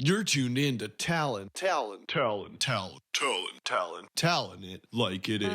You're tuned in to Talon, Talon, Talon, Talon, Talon, Talon, Talon it like it is.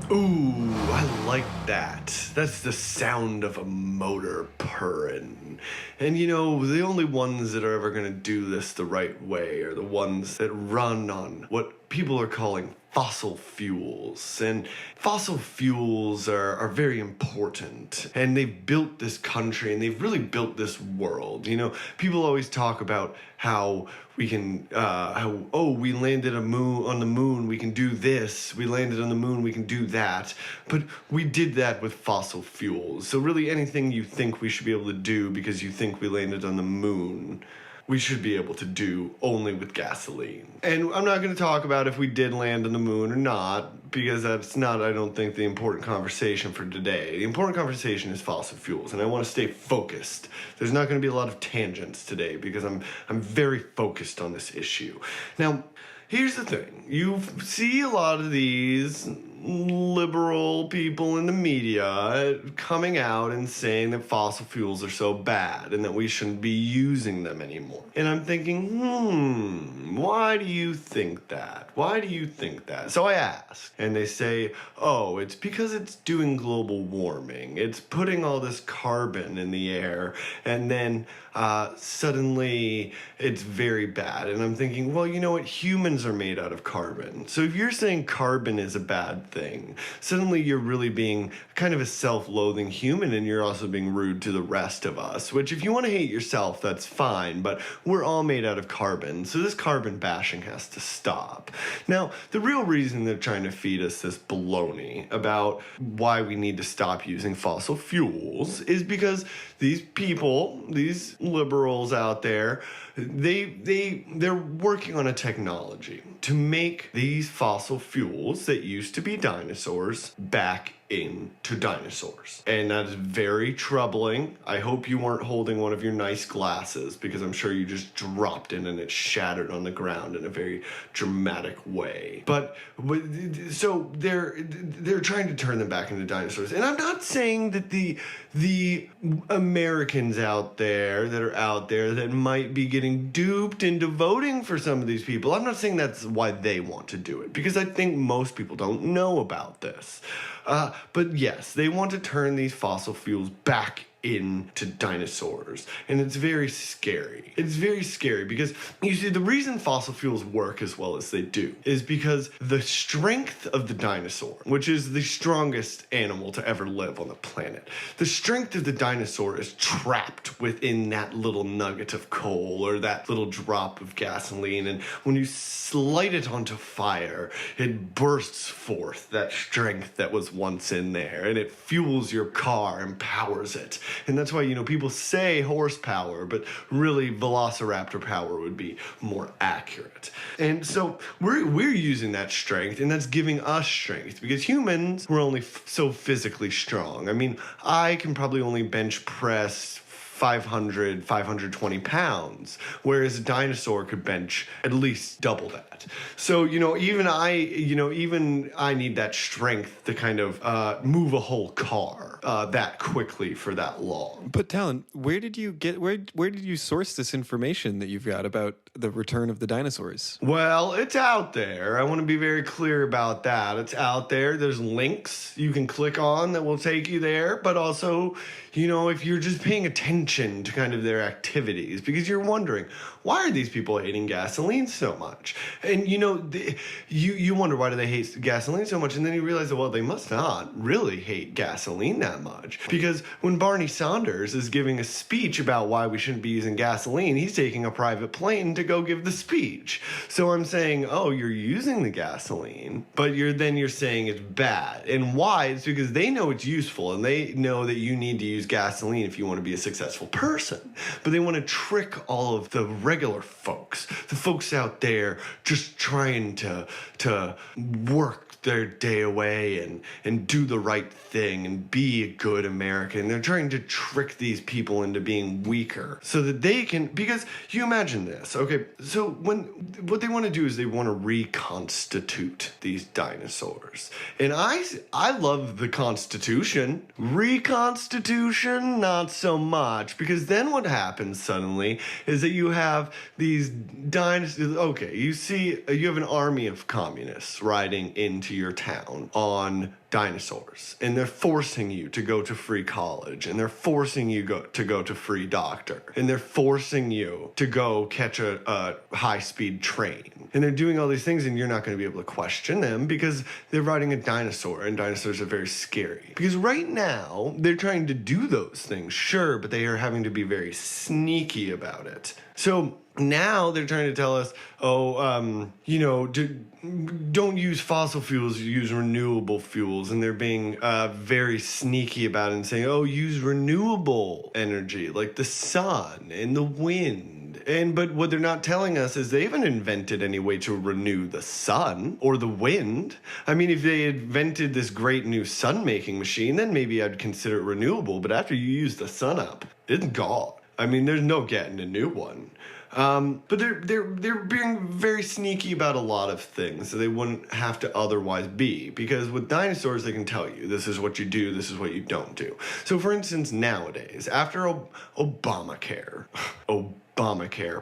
Ooh, I like that. That's the sound of a motor purring. And you know, the only ones that are ever gonna do this the right way are the ones that run on what people are calling fossil fuels. And fossil fuels are very important. And they've built this country and they've really built this world. You know, people always talk about how we can, we landed on the moon, we can do this. We landed on the moon, we can do that. But we did that with fossil fuels. So really anything you think we should be able to do because you think we landed on the moon, we should be able to do only with gasoline. And I'm not going to talk about if we did land on the moon or not, because that's not, I don't think, the important conversation for today. The important conversation is fossil fuels, and I want to stay focused. There's not going to be a lot of tangents today, because I'm very focused on this issue. Now, here's the thing. You see a lot of these liberal people in the media coming out and saying that fossil fuels are so bad and that we shouldn't be using them anymore. And I'm thinking, why do you think that? Why do you think that? So I ask, and they say, oh, it's because it's doing global warming. It's putting all this carbon in the air, and then suddenly it's very bad. And I'm thinking, well, you know what? Humans are made out of carbon. So if you're saying carbon is a bad thing, suddenly you're really being kind of a self-loathing human, and you're also being rude to the rest of us, which if you want to hate yourself, that's fine, but we're all made out of carbon, so this carbon bashing has to stop. Now, the real reason they're trying to feed us this baloney about why we need to stop using fossil fuels is because these people, these liberals out there, they're working on a technology to make these fossil fuels that used to be dinosaurs back into dinosaurs. And that is very troubling. I hope you weren't holding one of your nice glasses, because I'm sure you just dropped it and it shattered on the ground in a very dramatic way. But so they're trying to turn them back into dinosaurs. And I'm not saying that the Americans out there that might be getting duped into voting for some of these people, I'm not saying that's why they want to do it, because I think most people don't know about this. But yes, they want to turn these fossil fuels back into dinosaurs, and it's very scary. It's very scary because, you see, the reason fossil fuels work as well as they do is because the strength of the dinosaur, which is the strongest animal to ever live on the planet, the strength of the dinosaur is trapped within that little nugget of coal or that little drop of gasoline, and when you light it onto fire, it bursts forth that strength that was once in there, and it fuels your car and powers it. And that's why, you know, people say horsepower, but really velociraptor power would be more accurate. And so we're using that strength, and that's giving us strength, because humans, we're only so physically strong. I mean, I can probably only bench press 520 pounds, whereas a dinosaur could bench at least double that. So, you know, even I need that strength to kind of move a whole car that quickly for that long. But Talon, where did you source this information that you've got about the return of the dinosaurs? Well, it's out there. I want to be very clear about that. It's out there. There's links you can click on that will take you there, but also, you know, if you're just paying attention to kind of their activities, because you're wondering, why are these people hating gasoline so much? And, you know, you wonder, why do they hate gasoline so much? And then you realize that, well, they must not really hate gasoline that much. Because when Barney Sanders is giving a speech about why we shouldn't be using gasoline, he's taking a private plane to go give the speech. So I'm saying, oh, you're using the gasoline, but you're saying it's bad. And why? It's because they know it's useful, and they know that you need to use gasoline if you want to be a successful person. But they want to trick all of the regular folks, the folks out there just trying to work their day away and do the right thing and be a good American. They're trying to trick these people into being weaker so that they can, because you imagine this, okay? So what they want to do is they want to reconstitute these dinosaurs. And I love the Constitution. Reconstitution, not so much, because then what happens suddenly is that you have these dinosaurs. Okay, you have an army of communists riding into your town on dinosaurs, and they're forcing you to go to free college, and they're forcing you to go to free doctor, and they're forcing you to go catch a high-speed train, and they're doing all these things, and you're not going to be able to question them because they're riding a dinosaur, and dinosaurs are very scary. Because right now they're trying to do those things, sure, but they are having to be very sneaky about it. So now they're trying to tell us, don't use fossil fuels, use renewable fuels. And they're being very sneaky about it and saying, use renewable energy like the sun and the wind. But what they're not telling us is they haven't invented any way to renew the sun or the wind. I mean, if they invented this great new sun-making machine, then maybe I'd consider it renewable. But after you use the sun up, it's gone. I mean, there's no getting a new one. But they're being very sneaky about a lot of things that they wouldn't have to otherwise be, because with dinosaurs they can tell you this is what you do, this is what you don't do. So for instance, nowadays, after Obamacare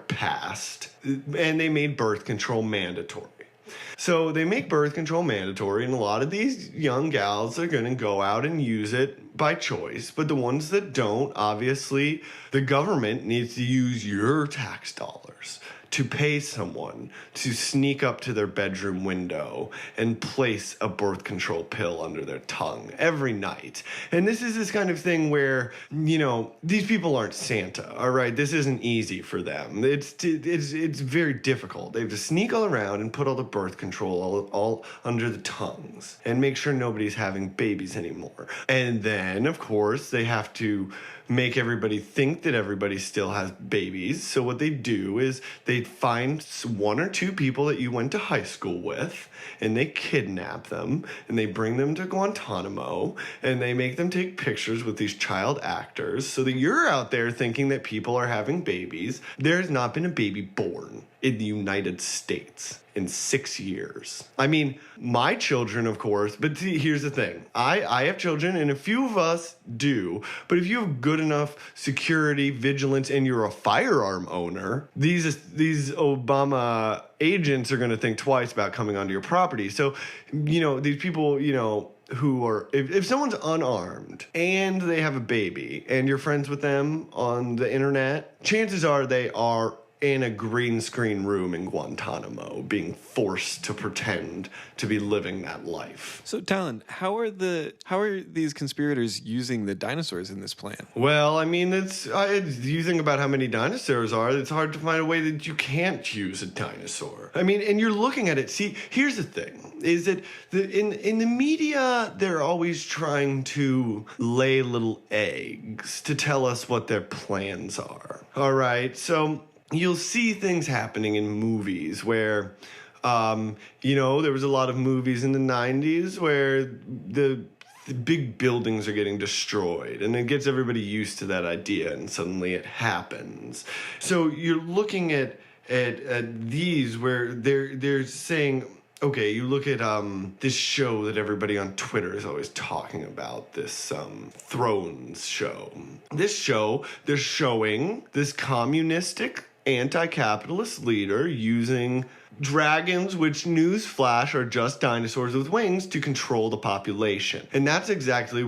passed and they made birth control mandatory. So they make birth control mandatory, and a lot of these young gals are going to go out and use it by choice. But the ones that don't, obviously, the government needs to use your tax dollars to pay someone to sneak up to their bedroom window and place a birth control pill under their tongue every night. And this is this kind of thing where, these people aren't Santa, all right? This isn't easy for them. It's very difficult. They have to sneak all around and put all the birth control all under the tongues and make sure nobody's having babies anymore. And then, of course, they have to make everybody think that everybody still has babies. So what they do is they find one or two people that you went to high school with, and they kidnap them, and they bring them to Guantanamo, and they make them take pictures with these child actors so that you're out there thinking that people are having babies. There has not been a baby born in the United States in 6 years. I mean, my children, of course, but see, here's the thing. I have children, and a few of us do, but if you have good enough security, vigilance, and you're a firearm owner, these Obama agents are going to think twice about coming onto your property. So, these people, who are, if someone's unarmed and they have a baby and you're friends with them on the internet, chances are they are in a green screen room in Guantanamo being forced to pretend to be living that life. So, Talon, how are these conspirators using the dinosaurs in this plan? Well, I mean, you think about how many dinosaurs are, it's hard to find a way that you can't use a dinosaur. I mean, and you're looking at it. See, here's the thing, is that in the media, they're always trying to lay little eggs to tell us what their plans are. All right, so you'll see things happening in movies where, there was a lot of movies in the 90s where the big buildings are getting destroyed, and it gets everybody used to that idea, and suddenly it happens. So you're looking at these where they're saying, okay, you look at this show that everybody on Twitter is always talking about, this Thrones show. This show, they're showing this communistic anti-capitalist leader using dragons, which, newsflash, are just dinosaurs with wings, to control the population. And that's exactly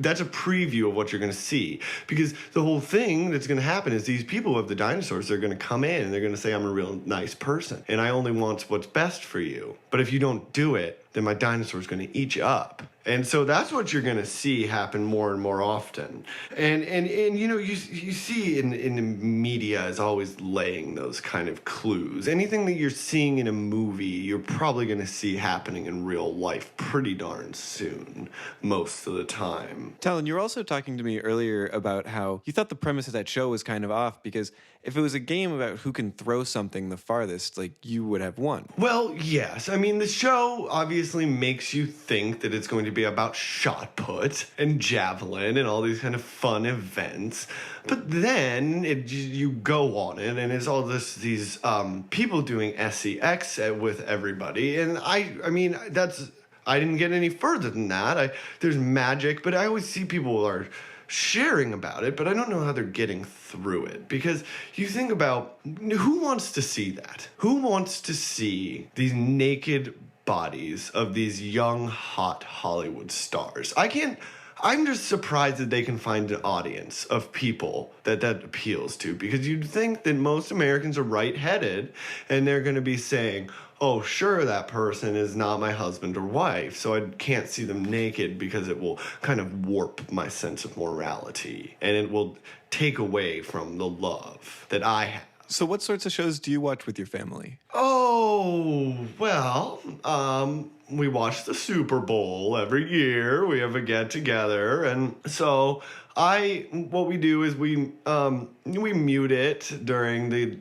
that's a preview of what you're going to see. Because the whole thing that's going to happen is these people of the dinosaurs, they're going to come in and they're going to say, I'm a real nice person and I only want what's best for you. But if you don't do it, then my dinosaur is going to eat you up. And so that's what you're going to see happen more and more often. And you see in the media is always laying those kind of clues. Anything that you're seeing in a movie, you're probably going to see happening in real life pretty darn soon, most of the time. Talon, you were also talking to me earlier about how you thought the premise of that show was kind of off because if it was a game about who can throw something the farthest, like you would have won. Well, yes. I mean, the show obviously makes you think that it's going to be about shot put and javelin and all these kind of fun events. But then you go on it, and it's all these people doing sex with everybody. And I mean, I didn't get any further than that. There's magic, but I always see people are sharing about it, but I don't know how they're getting through it, because you think about who wants to see that? Who wants to see these naked bodies of these young, hot Hollywood stars? I'm just surprised that they can find an audience of people that appeals to, because you'd think that most Americans are right-headed and they're going to be saying, oh, sure, that person is not my husband or wife, so I can't see them naked because it will kind of warp my sense of morality and it will take away from the love that I have. So what sorts of shows do you watch with your family? Oh, well, we watch the Super Bowl every year. We have a get-together, and so what we do is we mute it during the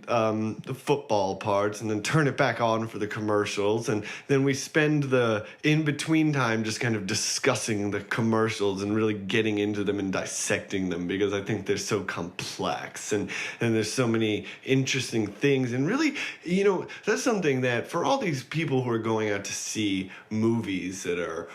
football parts and then turn it back on for the commercials, and then we spend the in-between time just kind of discussing the commercials and really getting into them and dissecting them, because I think they're so complex and there's so many interesting things. And really, that's something that for all these people who are going out to see movies that are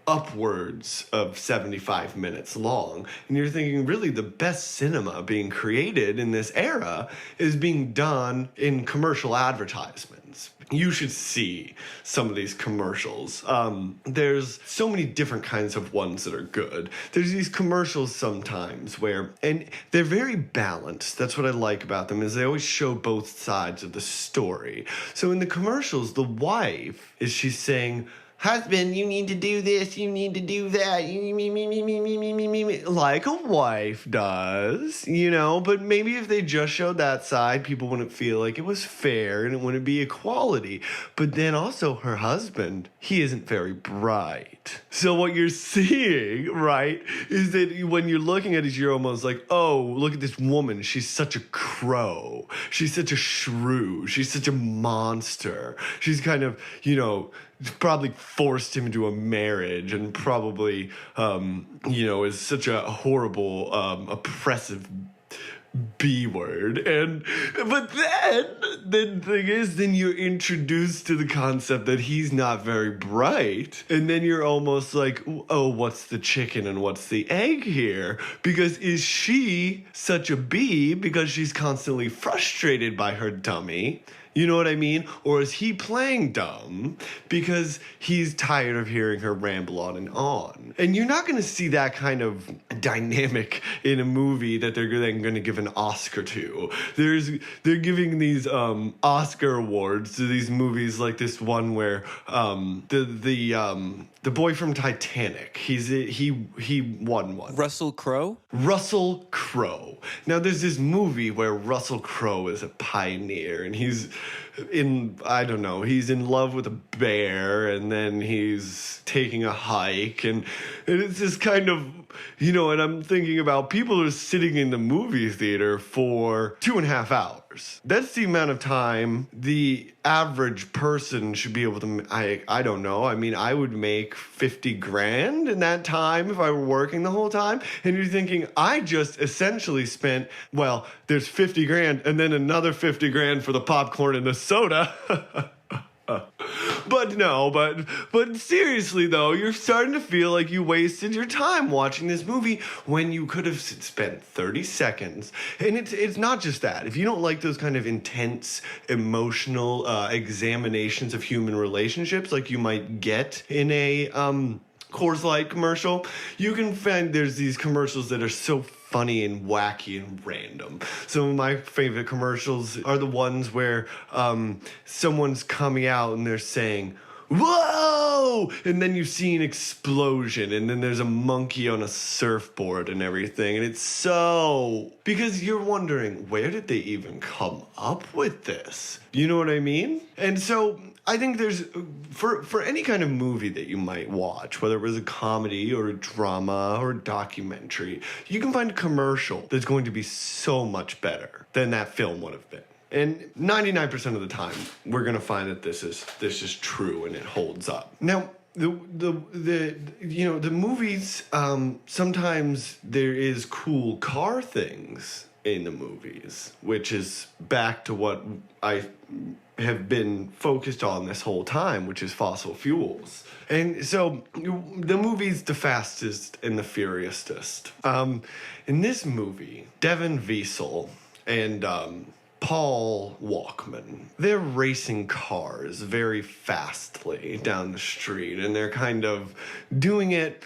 upwards of 75 minutes long, and you're thinking really the best cinema being created in this era is being done in commercial advertisements. You should see some of these commercials. There's so many different kinds of ones that are good. There's these commercials sometimes and they're very balanced. That's what I like about them, is they always show both sides of the story. So in the commercials, the wife she's saying, husband, you need to do this, you need to do that, like a wife does, but maybe if they just showed that side, people wouldn't feel like it was fair and it wouldn't be equality. But then also her husband, he isn't very bright. So what you're seeing, right, is that when you're looking at it, you're almost like, oh, look at this woman, she's such a crow, she's such a shrew, she's such a monster, she's kind of, probably forced him into a marriage and probably, is such a horrible, oppressive B word. But then the thing is, then you're introduced to the concept that he's not very bright. And then you're almost like, oh, what's the chicken and what's the egg here? Because is she such a B because she's constantly frustrated by her dummy? You know what I mean? Or is he playing dumb because he's tired of hearing her ramble on and on? And you're not going to see that kind of dynamic in a movie that they're then going to give an Oscar to. They're giving these Oscar awards to these movies, like this one where the boy from Titanic, he won one. Russell Crowe? Russell Crowe. Now, there's this movie where Russell Crowe is a pioneer, and he's in love with a bear, and then he's taking a hike, and it's this kind of, and I'm thinking about people who are sitting in the movie theater for 2.5 hours. That's the amount of time the average person should be able to, I don't know. I mean, I would make $50,000 in that time if I were working the whole time. And you're thinking, I just essentially spent, well, there's $50,000 and then another $50,000 for the popcorn and the soda. But seriously though, you're starting to feel like you wasted your time watching this movie when you could have spent 30 seconds. And it's not just that. If you don't like those kind of intense, emotional examinations of human relationships like you might get in a Coors Light commercial, you can find there's these commercials that are so funny and wacky and random. Some of my favorite commercials are the ones where someone's coming out and they're saying, whoa, whoa, and then you see an explosion, and then there's a monkey on a surfboard and everything, and it's so, because you're wondering, where did they even come up with this? You know what I mean? And so I think there's, for any kind of movie that you might watch, whether it was a comedy or a drama or a documentary, you can find a commercial that's going to be so much better than that film would have been. And 99% of the time, we're going to find that this is true and it holds up. Now, the movies, sometimes there is cool car things in the movies, which is back to what I have been focused on this whole time, which is fossil fuels. And so the movie's The Fastest and the Furiousest. In this movie, Devin Wiesel and Paul Walkman, they're racing cars very fastly down the street, and they're kind of doing it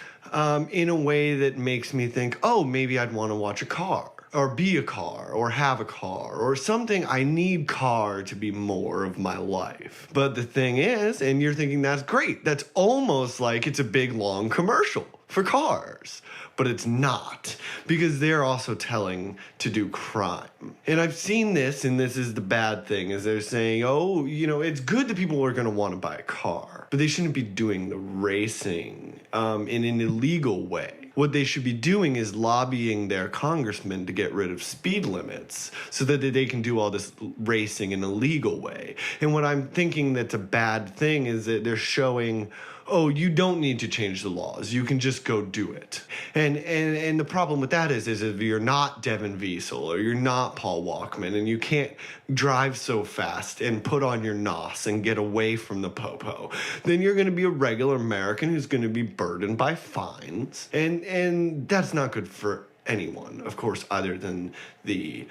in a way that makes me think, oh, maybe I'd want to watch a car, or be a car, or have a car, or something. I need car to be more of my life. But the thing is, and you're thinking that's great, that's almost like it's a big, long commercial for cars. But it's not, because they're also telling to do crime. And I've seen this, and this is the bad thing, is they're saying, oh, it's good that people are going to want to buy a car, but they shouldn't be doing the racing in an illegal way. What they should be doing is lobbying their congressmen to get rid of speed limits so that they can do all this racing in a legal way. And what I'm thinking that's a bad thing is that they're showing, oh, you don't need to change the laws. You can just go do it. And the problem with that is if you're not Devin Wiesel or you're not Paul Walkman and you can't drive so fast and put on your nos and get away from the popo, then you're going to be a regular American who's going to be burdened by fines. And that's not good for anyone, of course, other than the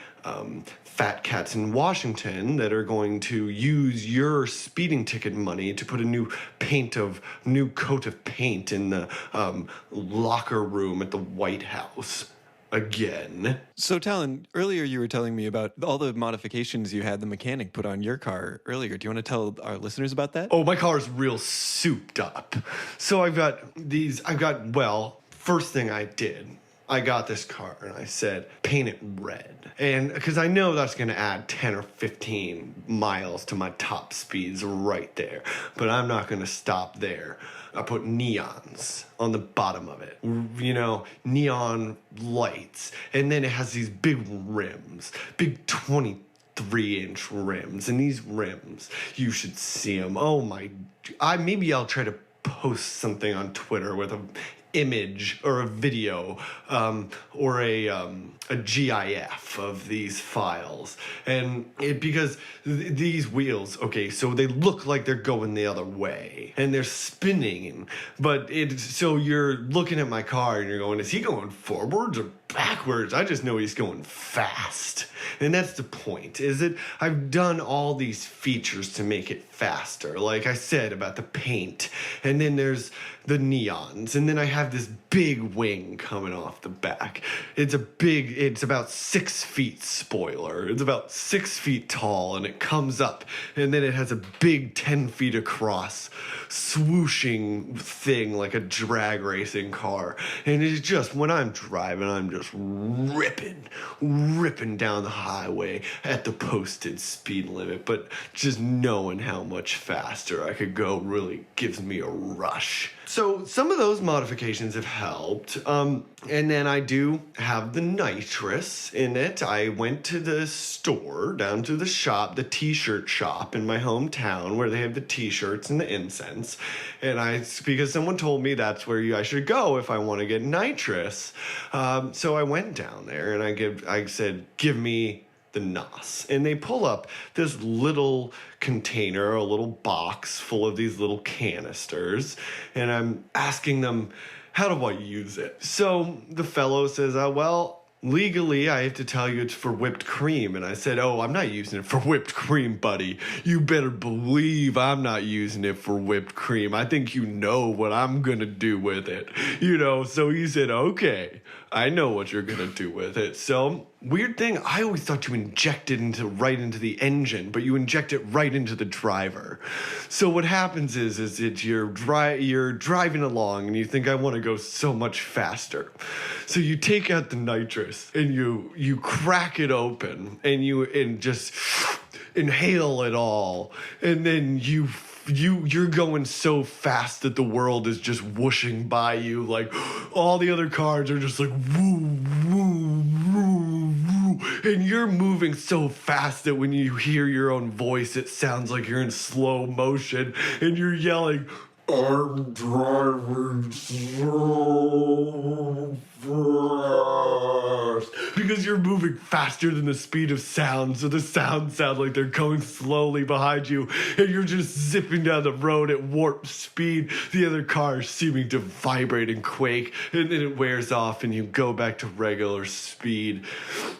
fat cats in Washington that are going to use your speeding ticket money to put a new coat of paint in the locker room at the White House. Again. So, Talon, earlier you were telling me about all the modifications you had the mechanic put on your car earlier. Do you want to tell our listeners about that? Oh, my car's real souped up. So first thing I did, I got this car and I said, paint it red. And because I know that's going to add 10 or 15 miles to my top speeds right there. But I'm not going to stop there. I put neons on the bottom of it, neon lights. And then it has these big rims, big 23-inch rims. And these rims, you should see them. Oh maybe I'll try to post something on Twitter with a image or a video or a GIF of these files. And because these wheels, okay, so they look like they're going the other way and they're spinning, but so you're looking at my car and you're going, is he going forwards or backwards? I just know he's going fast. And that's the point, is that I've done all these features to make it faster. Like I said about the paint, and then there's the neons, and then I have this big wing coming off the back. It's about 6 feet spoiler. It's about 6 feet tall, and it comes up, and then it has a big 10 feet across swooshing thing like a drag racing car. And it's just, when I'm driving, I'm just ripping down the highway at the posted speed limit, but just knowing how much faster I could go really gives me a rush. So some of those modifications have helped. And then I do have the nitrous in it. I went to the store, down to the shop, the t-shirt shop in my hometown where they have the t-shirts and the incense. And because someone told me that's where I should go if I want to get nitrous. So I went down there and I said, give me the NOS. And they pull up this little container, a little box full of these little canisters. And I'm asking them, how do I use it? So the fellow says, well, legally, I have to tell you it's for whipped cream. And I said, oh, I'm not using it for whipped cream, buddy. You better believe I'm not using it for whipped cream. I think you know what I'm going to do with it. So he said, okay, I know what you're gonna do with it. So, weird thing, I always thought you inject it right into the engine, but you inject it right into the driver. So what happens is you're driving along and you think, I want to go so much faster. So you take out the nitrous and you crack it open and just inhale it all, and then you're going so fast that the world is just whooshing by you. Like, all the other cars are just like woo, woo, woo, woo, and you're moving so fast that when you hear your own voice, it sounds like you're in slow motion, and you're yelling, I'm driving so fast. Because you're moving faster than the speed of sound, so the sounds sound like they're going slowly behind you, and you're just zipping down the road at warp speed, the other cars seeming to vibrate and quake, and then it wears off and you go back to regular speed.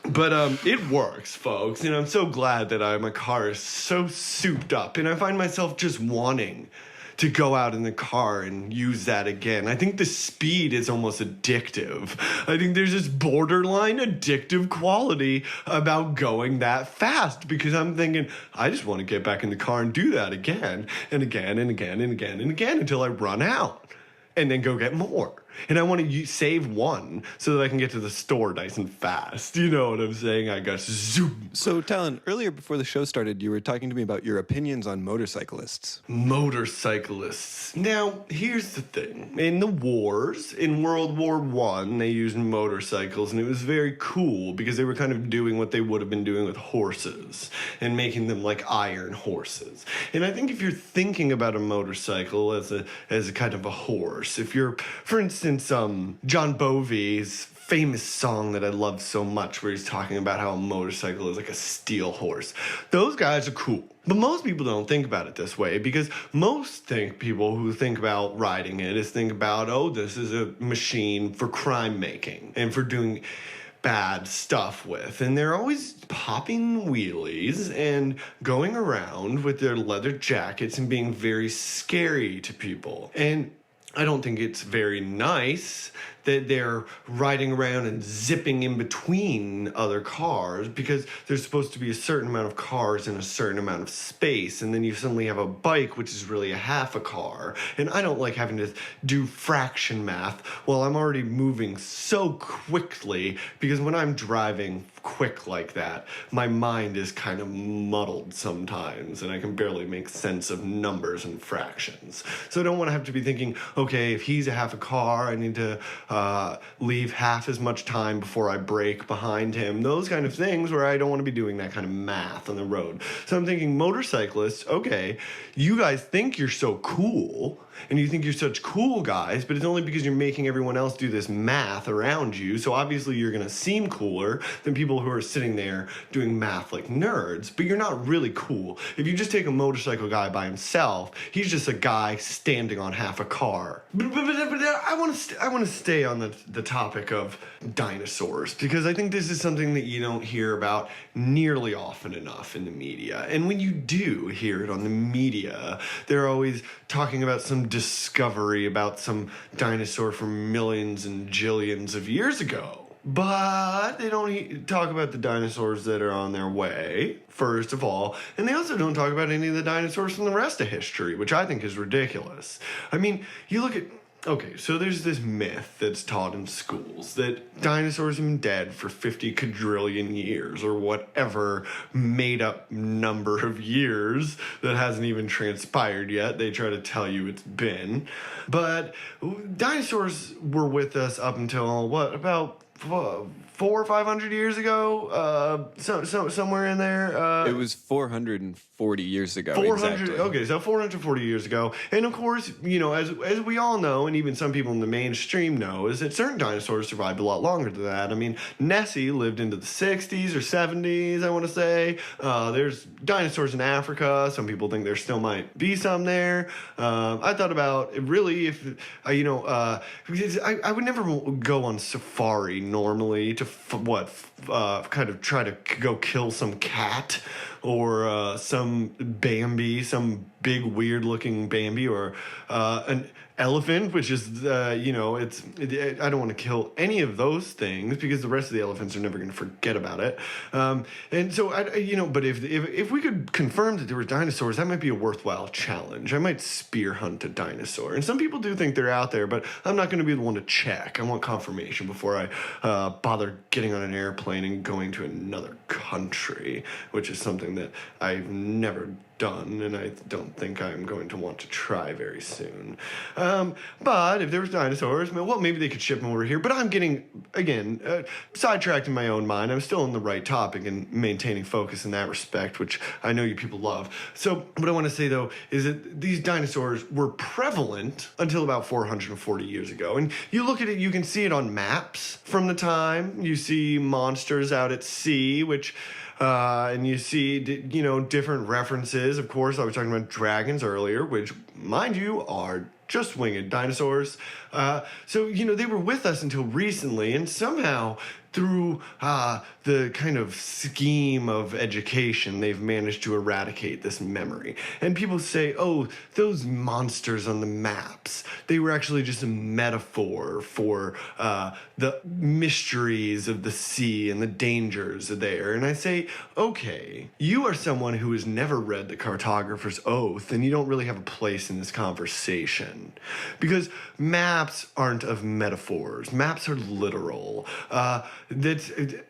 But it works, folks, and I'm so glad that my car is so souped up, and I find myself just wanting to go out in the car and use that again. I think the speed is almost addictive. I think there's this borderline addictive quality about going that fast, because I'm thinking, I just want to get back in the car and do that again and again and again and again and again until I run out, and then go get more. And I want to save one so that I can get to the store nice and fast. You know what I'm saying? I got zoom. So, Talon, earlier before the show started, you were talking to me about your opinions on motorcyclists. Motorcyclists. Now, here's the thing. In the wars, in World War I, they used motorcycles, and it was very cool because they were kind of doing what they would have been doing with horses and making them like iron horses. And I think if you're thinking about a motorcycle as a kind of a horse, if you're, for instance, John Bovey's famous song that I love so much, where he's talking about how a motorcycle is like a steel horse. Those guys are cool. But most people don't think about it this way, because most people who think about riding it think about, oh, this is a machine for crime making and for doing bad stuff with. And they're always popping wheelies and going around with their leather jackets and being very scary to people. And I don't think it's very nice that they're riding around and zipping in between other cars, because there's supposed to be a certain amount of cars in a certain amount of space, and then you suddenly have a bike which is really a half a car. And I don't like having to do fraction math while I'm already moving so quickly, because when I'm driving quick like that, my mind is kind of muddled sometimes, and I can barely make sense of numbers and fractions. So I don't want to have to be thinking, okay, if he's a half a car, I need to leave half as much time before I brake behind him. Those kind of things where I don't want to be doing that kind of math on the road. So I'm thinking, motorcyclists, okay, you guys think you're so cool, and you think you're such cool guys, but it's only because you're making everyone else do this math around you. So obviously you're going to seem cooler than people who are sitting there doing math like nerds, but you're not really cool. If you just take a motorcycle guy by himself, he's just a guy standing on half a car. But I want to stay on the topic of dinosaurs, because I think this is something that you don't hear about nearly often enough in the media. And when you do hear it on the media, they're always talking about some discovery about some dinosaur from millions and jillions of years ago. But they don't talk about the dinosaurs that are on their way, first of all. And they also don't talk about any of the dinosaurs from the rest of history, which I think is ridiculous. I mean, you look at... Okay, so there's this myth that's taught in schools that dinosaurs have been dead for 50 quadrillion years, or whatever made up number of years that hasn't even transpired yet. They try to tell you it's been. But dinosaurs were with us up until, about 400 or 500 years ago, somewhere in there. It was 440 years ago. 400. Exactly. Okay, so 440 years ago, and of course, you know, as we all know, and even some people in the mainstream know, is that certain dinosaurs survived a lot longer than that. I mean, Nessie lived into the 60s or 70s, I want to say. There's dinosaurs in Africa. Some people think there still might be some there. I thought about it really, if because I would never go on safari normally to kind of try to go kill some cat or some Bambi, some big weird looking Bambi, or an elephant, which is, I don't want to kill any of those things because the rest of the elephants are never going to forget about it. And so, but if we could confirm that there were dinosaurs, that might be a worthwhile challenge. I might spear hunt a dinosaur. And some people do think they're out there, but I'm not going to be the one to check. I want confirmation before I bother getting on an airplane and going to another country, which is something that I've never done, and I don't think I'm going to want to try very soon. But if there was dinosaurs, well, maybe they could ship them over here. But I'm getting, again, sidetracked in my own mind. I'm still on the right topic and maintaining focus in that respect, which I know you people love. So what I want to say, though, is that these dinosaurs were prevalent until about 440 years ago. And you look at it, you can see it on maps from the time. You see monsters out at sea, which... and you see, different references. Of course, I was talking about dragons earlier, which, mind you, are just winged dinosaurs. So they were with us until recently, and somehow through the kind of scheme of education, they've managed to eradicate this memory. And people say, oh, those monsters on the maps, they were actually just a metaphor for the mysteries of the sea and the dangers there. And I say, okay, you are someone who has never read the Cartographer's Oath, and you don't really have a place in this conversation. Because maps aren't of metaphors. Maps are literal. The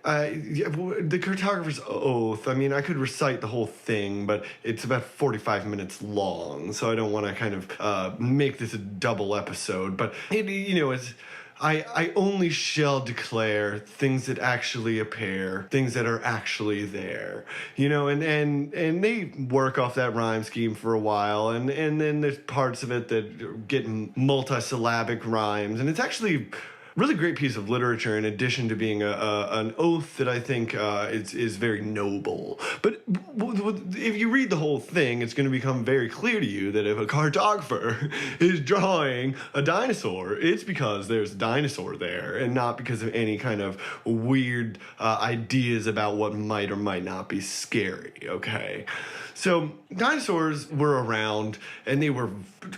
Cartographer's Oath, I mean, I could recite the whole thing, but it's about 45 minutes long, so I don't want to kind of make this a double episode. But, it's... I only shall declare things that actually appear, things that are actually there, and they work off that rhyme scheme for a while, and then there's parts of it that get multisyllabic rhymes, and it's actually really great piece of literature in addition to being an oath that I think is very noble. But if you read the whole thing, it's going to become very clear to you that if a cartographer is drawing a dinosaur, it's because there's a dinosaur there and not because of any kind of weird ideas about what might or might not be scary, okay? So dinosaurs were around, and they were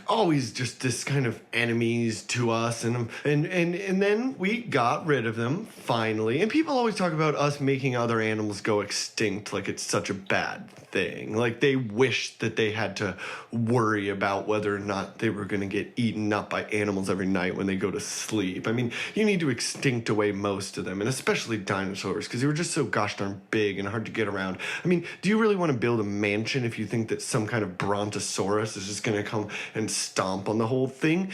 always just this kind of enemies to us, and then we got rid of them finally. And people always talk about us making other animals go extinct like it's such a bad thing. Like they wish that they had to worry about whether or not they were going to get eaten up by animals every night when they go to sleep. I mean, you need to extinct away most of them, and especially dinosaurs, because they were just so gosh darn big and hard to get around. I mean, do you really want to build a mansion if you think that some kind of brontosaurus is just going to come and stomp on the whole thing?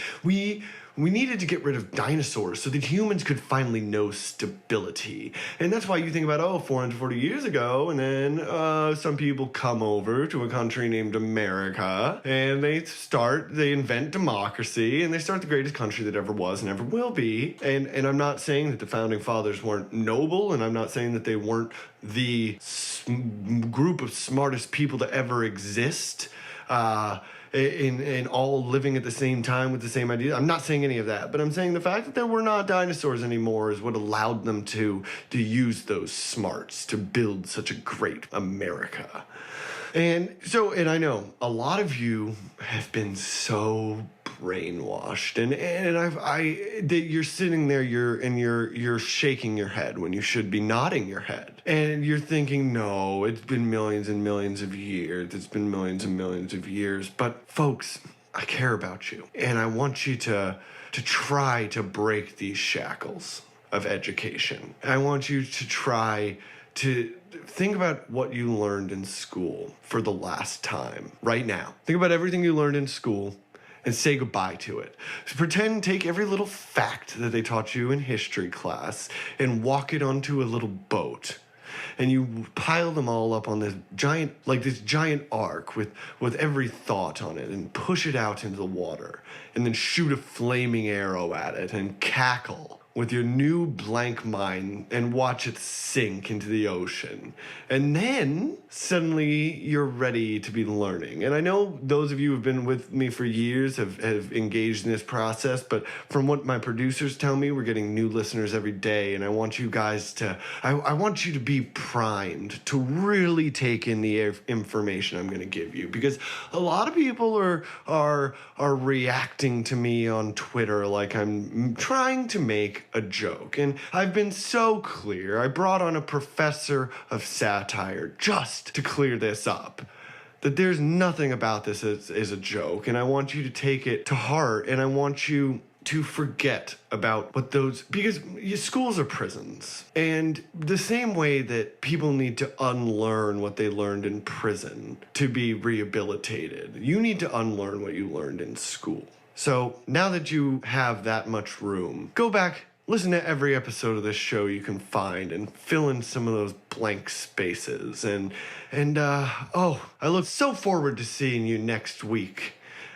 We needed to get rid of dinosaurs so that humans could finally know stability. And that's why you think about, 440 years ago, and then some people come over to a country named America, and they invent democracy, and they start the greatest country that ever was and ever will be. And I'm not saying that the founding fathers weren't noble, and I'm not saying that they weren't the group of smartest people to ever exist, in all living at the same time with the same idea. I'm not saying any of that, but I'm saying the fact that there were not dinosaurs anymore is what allowed them to use those smarts to build such a great America. And I know a lot of you have been so brainwashed, and that you're sitting there, you're shaking your head when you should be nodding your head, and you're thinking, no, it's been millions and millions of years. It's been millions and millions of years. But folks, I care about you, and I want you to try to break these shackles of education. I want you to try to think about what you learned in school for the last time, right now. Think about everything you learned in school and say goodbye to it. So take every little fact that they taught you in history class and walk it onto a little boat. And you pile them all up on this giant ark with every thought on it, and push it out into the water, and then shoot a flaming arrow at it and cackle with your new blank mind and watch it sink into the ocean. And then suddenly you're ready to be learning. And I know those of you who've been with me for years have engaged in this process, but from what my producers tell me, we're getting new listeners every day. And I want you guys to, I want you to be primed to really take in the information I'm going to give you, because a lot of people are reacting to me on Twitter like I'm trying to make a joke. And I've been so clear. I brought on a professor of satire just to clear this up, that there's nothing about this as a joke. And I want you to take it to heart, and I want you to forget about what those, because schools are prisons. And the same way that people need to unlearn what they learned in prison to be rehabilitated, you need to unlearn what you learned in school. So now that you have that much room, go back, listen to every episode of this show you can find, and fill in some of those blank spaces. And I look so forward to seeing you next week.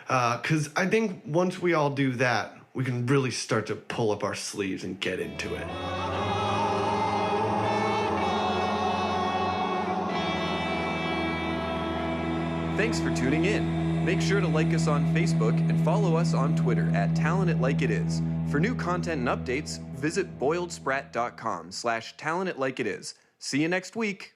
Because I think once we all do that, we can really start to pull up our sleeves and get into it. Thanks for tuning in. Make sure to like us on Facebook and follow us on Twitter at TalonItLikeItIs. For new content and updates, visit boiledsprat.com/TalonItLikeItIs. See you next week.